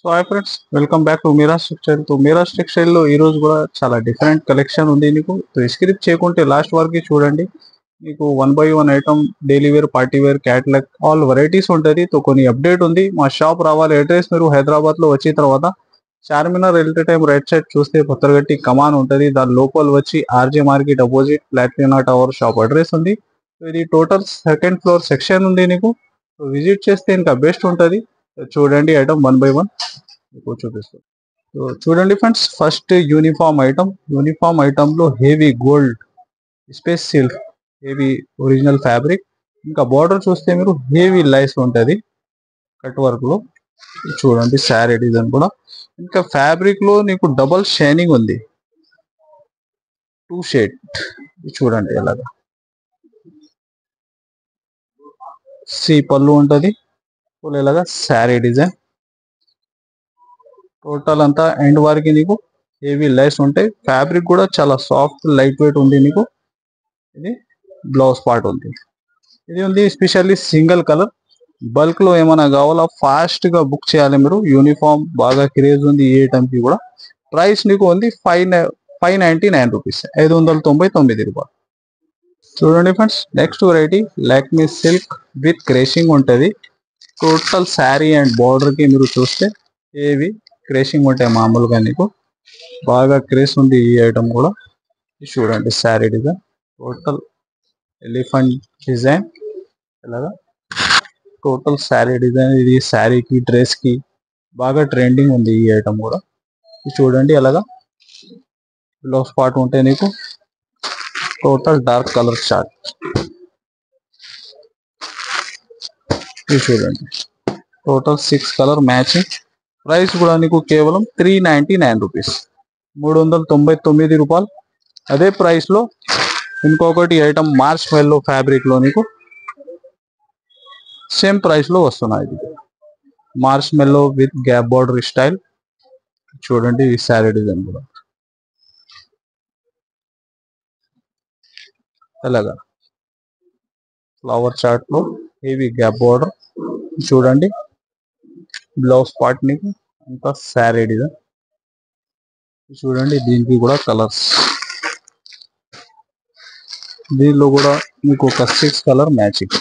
So hi friends, welcome back to Meera's textile. తో Meera's textile లో ఈ రోజు కూడా చాలా డిఫరెంట్ కలెక్షన్ ఉంది. నీకు స్కిప్ చేయకుంటే లాస్ట్ వరకు చూడండి. మీకు one by one item, daily wear, party wear, catalogue all varieties ఉంటుంది. తో కొన్ని అప్డేట్ ఉంది. మా షాప్ రావాలి అడ్రస్ మీరు హైదరాబాద్ లో వచ్చిన తర్వాత చార్మినార్ వెళ్ళే టైం రైట్ సైడ్ చూస్తే పత్తరగట్టి కమాన్ ఉంటుంది. దాని లోపల వచ్చి RJ market opposite Platina tower shop address ఉంది. సో ఇది టోటల్ సెకండ్ ఫ్లోర్ సెక్షన్ ఉంది. నీకు విజిట్ చేస్తే ఇంకా బెస్ట్ ఉంటుంది. చూడండి ఐటమ్ వన్ బై వన్ మీకు చూపిస్తాను. సో చూడండి ఫ్రెండ్స్, ఫస్ట్ యూనిఫామ్ ఐటమ్ లో heavy gold space silk, heavy original fabric. ఇంకా బార్డర్ చూస్తే మీరు హెవీ లైస్ ఉంటుంది కట్ వర్క్ లో. చూడండి శారీ డిజైన్ కూడా. ఇంకా ఫ్యాబ్రిక్ లో నీకు డబల్ షైనింగ్ ఉంది, టూ షేడ్. చూడండి ఎలాగా సి పళ్ళు ఉంటది, ఇలాగా శారీ డిజైన్. టోటల్ అంతా ఎండ్ వరకు నీకు హెవీ లైస్ ఉంటాయి. ఫ్యాబ్రిక్ కూడా చాలా సాఫ్ట్ లైట్ వెయిట్ ఉంది. నీకు ఇది బ్లౌజ్ పార్ట్ ఉంది. ఇది ఉంది స్పెషల్లీ సింగిల్ కలర్. బల్క్ లో ఏమైనా కావాలా ఫాస్ట్ గా బుక్ చేయాలి మీరు. యూనిఫామ్ బాగా క్రేజ్ ఉంది ఈ ఐటమ్ కి కూడా. ప్రైస్ నీకు ఉంది 599 రూపీస్, 599 రూపాయలు. చూడండి friends, next variety Lakme silk with crushing ఉంటది. టోటల్ శారీ అండ్ బార్డర్ కి మీరు చూస్తే ఏవి క్రేషింగ్ ఉంటాయి మామూలుగా. నీకు బాగా క్రేస్ ఉంది ఈ ఐటమ్ కూడా. చూడండి sari design, total elephant design. ఇలాగా టోటల్ శారీ డిజైన్. ఇది శారీకి డ్రెస్ కి బాగా ట్రెండింగ్ ఉంది ఈ ఐటమ్ కూడా. చూడండి అలాగా బ్లౌజ్ పార్ట్ ఉంటే నీకు టోటల్ డార్క్ కలర్ చార్ట్. ఇది చూడండి టోటల్ 6 కలర్ మ్యాచింగ్. ప్రైస్ కూడా నీకు కేవలం 399 రూపీస్, 399 రూపాయలు. అదే ప్రైస్ లో ఇంకొకటి ఐటమ్ మార్చ్ మెల్లో ఫ్యాబ్రిక్ లో నీకు సేమ్ ప్రైస్ లో వస్తున్నాయి. ఇది మార్చ్ మెల్లో విత్ గ్యాప్ బార్డర్ స్టైల్. చూడండి ఈ శారీ డిజైన్ కూడా అలాగా ఫ్లవర్ చార్ట్ లో హెవీ గ్యాప్ బార్డర్. చూడండి బ్లౌజ్ పార్ట్ నీకు అంతా శారీ డిజైన్. చూడండి దీనికి కూడా కలర్స్, దీనిలో కూడా మీకు ఒక 6 కలర్ మ్యాచింగ్.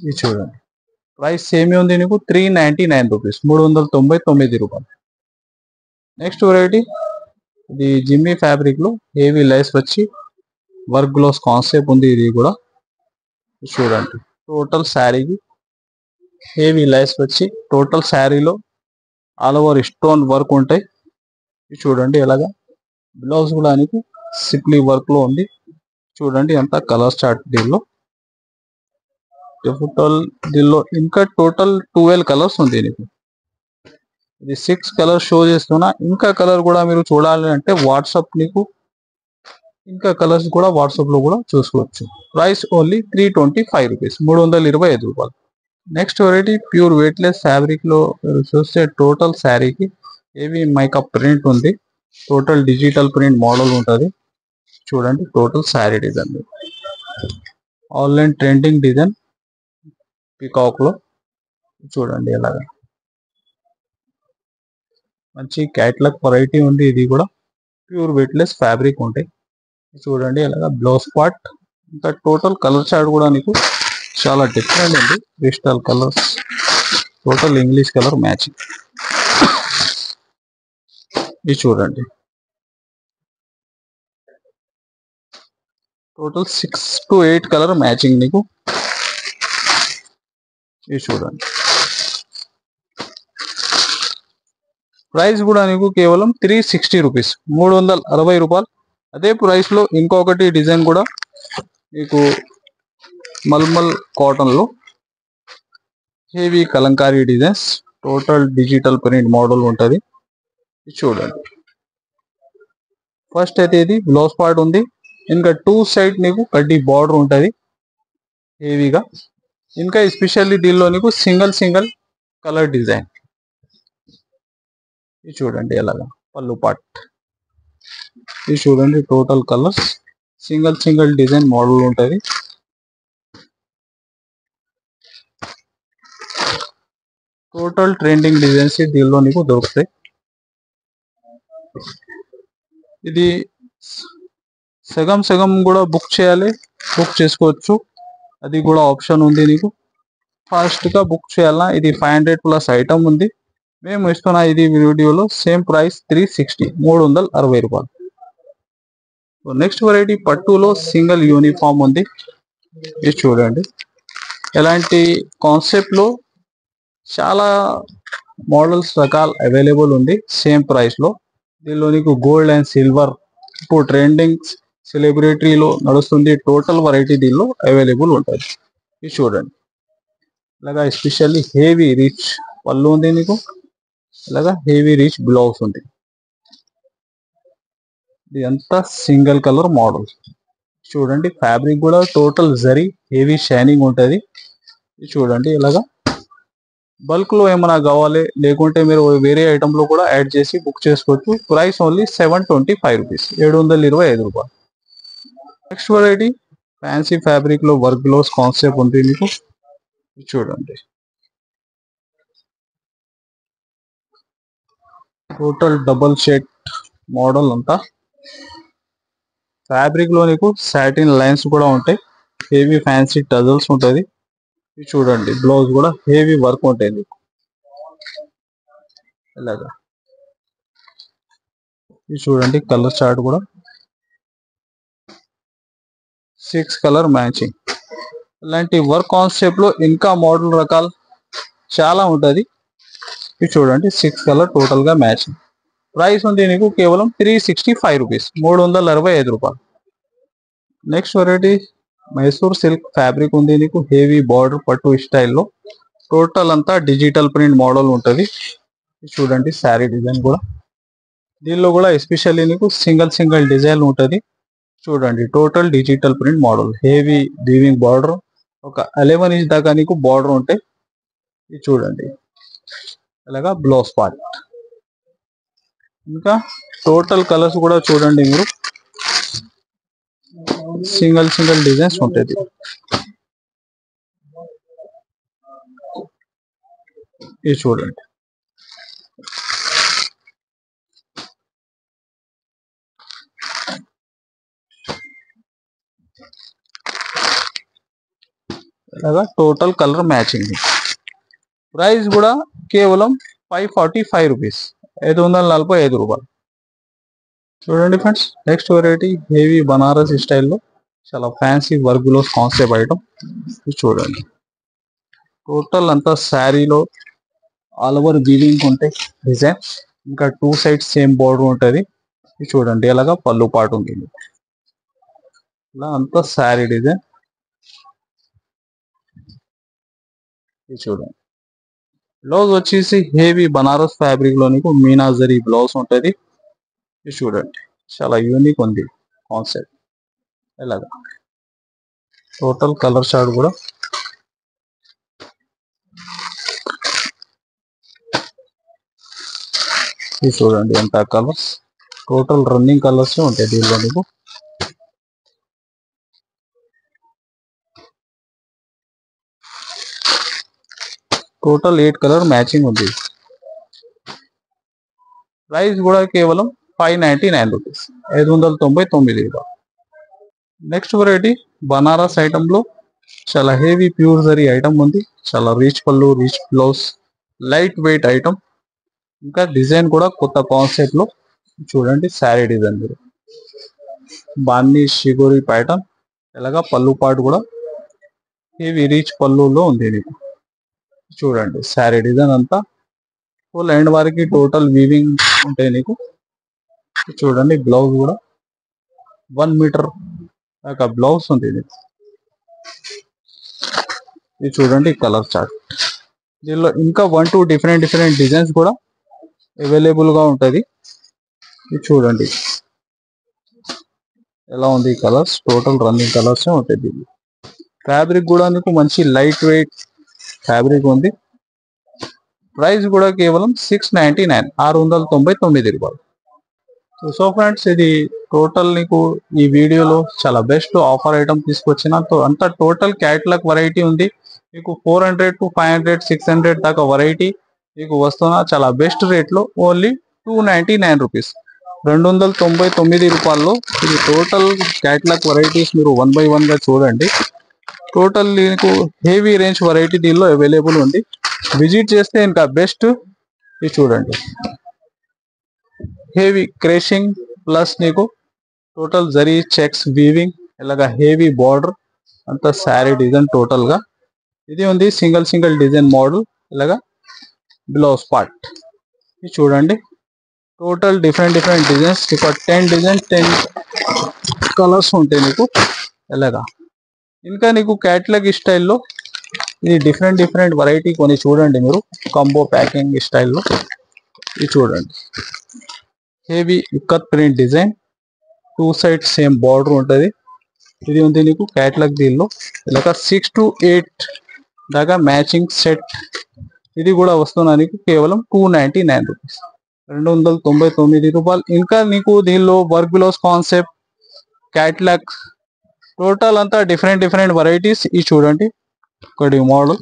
ఇది చూడండి ప్రైస్ సేమే ఉంది నీకు 399 రూపీస్, 399 రూపాయలు. నెక్స్ట్ వెరైటీ ఇది జిమ్మీ ఫ్యాబ్రిక్ లో హెవీ లైస్ వచ్చి వర్క్ గ్లోస్ కాన్సెప్ట్ ఉంది. ఇది కూడా చూడండి టోటల్ శారీకి హెవీ లైస్ వచ్చి టోటల్ శారీలో ఆల్ ఓవర్ స్టోన్ వర్క్ ఉంటాయి. చూడండి ఎలాగా బ్లౌజ్ కూడా నీకు సిప్లీ వర్క్ లో ఉంది. చూడండి అంతా కలర్ చార్ట్. దీనిలో ఇంకా టోటల్ 12 కలర్స్ ఉంది నీకు. ఇది 6 కలర్ షో చేస్తున్నా. ఇంకా కలర్ కూడా మీరు చూడాలి అంటే వాట్సాప్, నీకు ఇంకా కలర్స్ కూడా వాట్సాప్ లో కూడా చూసుకోవచ్చు. ప్రైస్ ఓన్లీ 325 రూపీస్, 325 రూపాయలు. Next variety pure weightless fabric లో మీరు చూస్తే టోటల్ శారీకి ఏవి మేకప్ ప్రింట్ ఉంది. టోటల్ డిజిటల్ ప్రింట్ మోడల్ ఉంటుంది. చూడండి total sari design online trending design peacock లో. చూడండి ఎలాగా మంచి క్యాట్లాగ్ వెరైటీ ఉంది. ఇది కూడా ప్యూర్ వెయిట్లెస్ ఫ్యాబ్రిక్ ఉంటాయి. చూడండి ఎలాగా బ్లౌజ్ పార్ట్. ఇంకా టోటల్ కలర్ చార్ట్ కూడా నీకు చాలా డిఫరెంట్ ఉంది. Crystal colours, total English colour matching. ఇది చూడండి టోటల్ 6 to 8 కలర్ మ్యాచింగ్ నీకు. ఇది చూడండి ప్రైస్ కూడా నీకు కేవలం 360 రూపీస్, 360 రూపాయలు. అదే ప్రైస్ లో ఇంకొకటి డిజైన్ కూడా మీకు మల్మల్ కాటన్ లో heavy Kalamkari designs, total digital print model ఉంటుంది. చూడండి ఫస్ట్ అయితే ఇది బ్లౌజ్ పార్ట్ ఉంది. ఇంకా 2 సైడ్ నీకు కడ్డీ బార్డర్ ఉంటుంది హెవీగా. ఇంకా ఎస్పెషల్లీ దీనిలో నీకు సింగిల్ కలర్ డిజైన్. ఇది చూడండి ఎలాగా పళ్ళు పార్ట్. ఇది చూడండి total colours single design model ఉంటుంది. టోటల్ ట్రెండింగ్ డిజైన్స్ దీనిలో నీకు దొరుకుతాయి. ఇది సగం సగం కూడా బుక్ చేయాలి, బుక్ చేసుకోవచ్చు, అది కూడా ఆప్షన్ ఉంది నీకు. ఫాస్ట్ గా బుక్ చేయాలన్నా ఇది 500 ప్లస్ ఐటమ్ ఉంది. మేము ఇస్తున్న ఇది వీడియోలో సేమ్ ప్రైస్ 360 రూపాయలు. నెక్స్ట్ వెరైటీ పట్టులో సింగిల్ యూనిఫామ్ ఉంది. ఇది చూడండి, ఎలాంటి కాన్సెప్ట్ లో చాలా మోడల్స్ రకాలు అవైలబుల్ ఉంది సేమ్ ప్రైస్ లో. దీనిలో నీకు గోల్డ్ అండ్ సిల్వర్ ఇప్పుడు ట్రెండింగ్ సెలబ్రిటీలో నడుస్తుంది. టోటల్ వెరైటీ దీనిలో అవైలబుల్ ఉంటుంది. ఇది చూడండి, ఇలాగా ఎస్పెషల్లీ హెవీ రిచ్ పళ్ళు ఉంది నీకు, ఇలాగా హెవీ రిచ్ బ్లౌజ్ ఉంది. ఇది అంతా సింగిల్ కలర్ మోడల్. చూడండి, ఫ్యాబ్రిక్ కూడా టోటల్ జరీ హెవీ షైనింగ్ ఉంటుంది. ఇది చూడండి, ఇలాగా బల్క్ లో ఏమైనా కావాలి లేకుంటే మీరు వేరే ఐటమ్ లో కూడా యాడ్ చేసి బుక్ చేసుకోవచ్చు. ప్రైస్ ఓన్లీ 725 రూపీస్, 725 రూపాయలు. నెక్స్ట్ వెరైటీ ఫ్యాన్సీ ఫ్యాబ్రిక్ లో వర్క్ గ్లోవ్స్ కాన్సెప్ట్ ఉంది మీకు. చూడండి, టోటల్ డబుల్ షేడ్ మోడల్ అంతా. ఫ్యాబ్రిక్ లో నీకు సాటిన్ లైన్స్ కూడా ఉంటాయి, హెవీ ఫ్యాన్సీ టజల్స్ ఉంటుంది. ఇది చూడండి, బ్లౌజ్ కూడా హెవీ వర్క్ ఉంటుంది ఇలాగా. ఇది చూడండి, కలర్ చార్ట్ కూడా 6 కలర్ మ్యాచింగ్. ఇలాంటి వర్క్ కాన్సెప్ట్ లో ఇంకా మోడల్ రకాలు చాలా ఉంటుంది. ఇది చూడండి, 6 కలర్ టోటల్ గా మ్యాచింగ్. ప్రైస్ ఉంది నీకు కేవలం 365 రూపీస్, 365 రూపాయలు. Next variety Mysore silk fabric ఉంది నీకు, హెవీ బార్డర్ పట్టు స్టైల్లో. టోటల్ అంతా డిజిటల్ ప్రింట్ మోడల్ ఉంటుంది. చూడండి, శారీ డిజైన్ కూడా దీనిలో కూడా ఎస్పెషల్లీ నీకు సింగిల్ డిజైన్ ఉంటుంది. చూడండి, total digital print model, heavy weaving border, ఒక 11 ఇంచ్ దాకా నీకు బార్డర్ ఉంటాయి. ఇది చూడండి, అలాగా బ్లౌజ్ పార్ట్. ఇంకా టోటల్ కలర్స్ కూడా చూడండి మీరు, సింగిల్ డిజైన్స్ ఉంటుంది. ఇది చూడండి, ఇలాగా టోటల్ కలర్ మ్యాచింగ్. ప్రైస్ కూడా కేవలం 545 రూపీస్, 545 రూపాయలు. చూడండి friends, next variety heavy Banaras స్టైల్లో చాలా ఫ్యాన్సీ వర్క్ లో కాన్సెప్ట్ ఐటమ్. చూడండి, టోటల్ అంతా శారీలో ఆల్ ఓవర్ వీవింగ్ ఉంటాయి డిజైన్. ఇంకా 2 సైడ్స్ సేమ్ బోర్డర్ ఉంటుంది. ఇది చూడండి, ఇలాగా పళ్ళు పాటు ఉంది. ఇలా అంతా శారీ డిజైన్. ఇది చూడండి, బ్లౌజ్ వచ్చేసి హెవీ బనారస్ ఫ్యాబ్రిక్ లో నీకు మీనాజరీ బ్లౌజ్ ఉంటుంది. ఇది చూడండి, చాలా యూనిక్ ఉంది కాన్సెప్ట్. ఇలాగా టోటల్ కలర్ చార్ట్ కూడా ఇది చూడండి, ఎంత కలర్స్, టోటల్ రన్నింగ్ కలర్స్ ఉంటాయి దీనిలో నీకు. టోటల్ 8 కలర్ మ్యాచింగ్ ఉంది. ప్రైస్ కూడా కేవలం 599 రూపీస్, 599 రూపాయలు. నెక్స్ట్ వెరైటీ బనారస్ ఐటమ్ లో చాలా హెవీ ప్యూర్ జరీ ఐటమ్ ఉంది. చాలా రిచ్ పళ్ళు, rich blouse, light weight item. ఇంకా డిజైన్ కూడా కొత్త కాన్సెప్ట్ లో. చూడండి, శారీ డిజైన్ మీరు బాన్ని షిగోరి ప్యాటర్న్. ఇలాగా పళ్ళు పాటు కూడా హెవీ రిచ్ పళ్ళులో ఉంది నీకు. చూడండి, శారీ డిజైన్ అంతా ఫుల్ ఎండ్ వరకు టోటల్ వీవింగ్ ఉంటాయి నీకు. చూడండి, బ్లౌజ్ కూడా 1 మీటర్ దాకా బ్లౌజ్ ఉంది నీకు. ఇది చూడండి, కలర్ చార్ట్. దీనిలో ఇంకా 1, 2 డిఫరెంట్ డిజైన్స్ కూడా అవైలబుల్ గా ఉంటుంది. ఇది చూడండి, ఎలా ఉంది కలర్స్, టోటల్ రన్నింగ్ కలర్స్ ఉంటాయి. ఫ్యాబ్రిక్ కూడా మీకు మంచి లైట్ వెయిట్ ఫ్యాబ్రిక్ ఉంది. ప్రైస్ కూడా కేవలం 699, 699 రూపాయలు. సో ఫ్రెండ్స్, ఇది టోటల్ నీకు ఈ వీడియోలో చాలా బెస్ట్ ఆఫర్ ఐటమ్ తీసుకొచ్చిన. అంతా టోటల్ క్యాటలాగ్ వెరైటీ ఉంది మీకు. 400 to 500, 600 దాకా వెరైటీ మీకు వస్తున్న చాలా బెస్ట్ రేట్లో ఓన్లీ 299 రూపీస్, 299 రూపాయల్లో. ఇది టోటల్ క్యాట్లాగ్ వెరైటీస్ మీరు 1 by 1 గా చూడండి. టోటల్ మీకు హెవీ రేంజ్ వెరైటీ దీనిలో అవైలబుల్ ఉంది. విజిట్ చేస్తే ఇంకా బెస్ట్. ఇది చూడండి, హెవీ క్రేషింగ్ ప్లస్ నీకు టోటల్ జరీ చెక్స్ వీవింగ్ ఇలాగా హెవీ బార్డర్ అంతా శారీ డిజైన్ టోటల్ గా. ఇది ఉంది సింగిల్ డిజైన్ మోడల్ ఇలాగా బ్లౌజ్ పార్ట్. ఇది చూడండి, టోటల్ డిఫరెంట్ డిజైన్స్. ఇక 10 డిజైన్ 10 కలర్స్ ఉంటాయి నీకు ఇలాగా. ఇంకా నీకు క్యాట్లాగ్ స్టైల్లో ఇది డిఫరెంట్ వెరైటీ కొన్ని చూడండి మీరు, కాంబో ప్యాకింగ్ స్టైల్లో. ఇది చూడండి, heavy ikat print design, 2 side same border ఉంటుంది. ఇది ఉంది నీకు క్యాట్లాగ్ దీనిలో ఇలాగ 6 to 8 దాకా మ్యాచింగ్ సెట్. ఇది కూడా వస్తున్నా నీకు కేవలం 299 రూపీస్, 299 రూపాయలు. ఇంకా నీకు దీనిలో work blouse concept catalogue total అంతా డిఫరెంట్ వెరైటీస్. ఇది చూడండి, ఒకటి model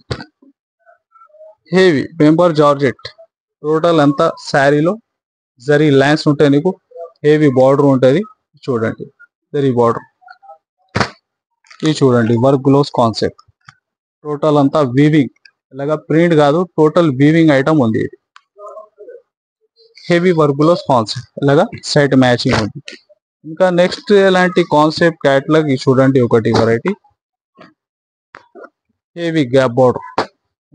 heavy pamper georgette, total అంతా శారీలో జరీ లైన్స్ ఉంటాయి నీకు, హెవీ బార్డర్ ఉంటుంది. చూడండి జరీ బార్డర్. ఇది చూడండి వర్క్ గ్లోవ్స్ కాన్సెప్ట్, టోటల్ అంతా వీవింగ్ ఇలాగా, ప్రింట్ కాదు టోటల్ వీవింగ్ ఐటమ్ ఉంది. ఇది హెవీ వర్క్ గ్లోవ్స్ కాన్సెప్ట్ ఇలాగా సైట్ మ్యాచింగ్ ఉంది. ఇంకా నెక్స్ట్ ఎలాంటి కాన్సెప్ట్ క్యాట్లాగ్ ఇది చూడండి, ఒకటి వెరైటీ హెవీ గ్యాప్ బార్డర్.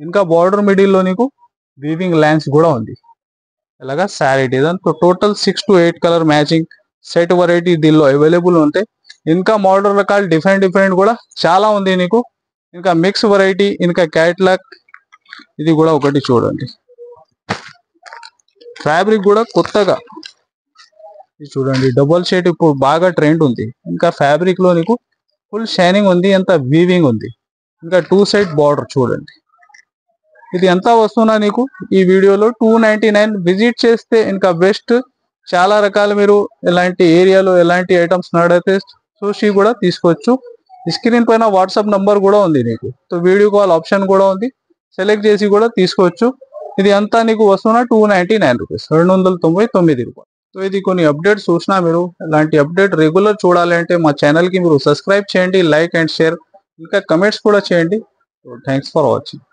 ఇంకా బార్డర్ మిడిల్ లో నీకు వీవింగ్ లైన్స్ కూడా ఉంది ఇలాగా sari design. Total 6 to 8 colour matching set variety దీనిలో అవైలబుల్ ఉంటాయి. ఇంకా మోడల్ రకాలు డిఫరెంట్ కూడా చాలా ఉంది నీకు. ఇంకా మిక్స్ వెరైటీ, ఇంకా క్యాట్లాగ్ ఇది కూడా ఒకటి చూడండి. ఫ్యాబ్రిక్ కూడా కొత్తగా ఇది చూడండి, డబుల్ షేడ్ ఇప్పుడు బాగా ట్రెండ్ ఉంది. ఇంకా ఫ్యాబ్రిక్ లో నీకు ఫుల్ షైనింగ్ ఉంది, ఎంత వీవింగ్ ఉంది. ఇంకా 2 సైడ్ బార్డర్ చూడండి. ఇది ఎంత వస్తున్నా నీకు ఈ వీడియోలో 299. విజిట్ చేస్తే ఇంకా బెస్ట్. చాలా రకాలు మీరు ఎలాంటి ఏరియాలో ఎలాంటి ఐటమ్స్ నడితే చూసి కూడా తీసుకోవచ్చు. స్క్రీన్ పైన వాట్సాప్ నంబర్ కూడా ఉంది నీకు, సో వీడియో కాల్ ఆప్షన్ కూడా ఉంది, సెలెక్ట్ చేసి కూడా తీసుకోవచ్చు. ఇది అంతా నీకు వస్తున్నా 299 రూపీస్, 299 రూపాయలు. సో ఇది కొన్ని అప్డేట్స్ చూసినా మీరు. ఇలాంటి అప్డేట్ రెగ్యులర్ చూడాలి అంటే మా ఛానల్ కి మీరు సబ్స్క్రైబ్ చేయండి, లైక్ అండ్ షేర్, ఇంకా కమెంట్స్ కూడా చేయండి. So thanks for watching.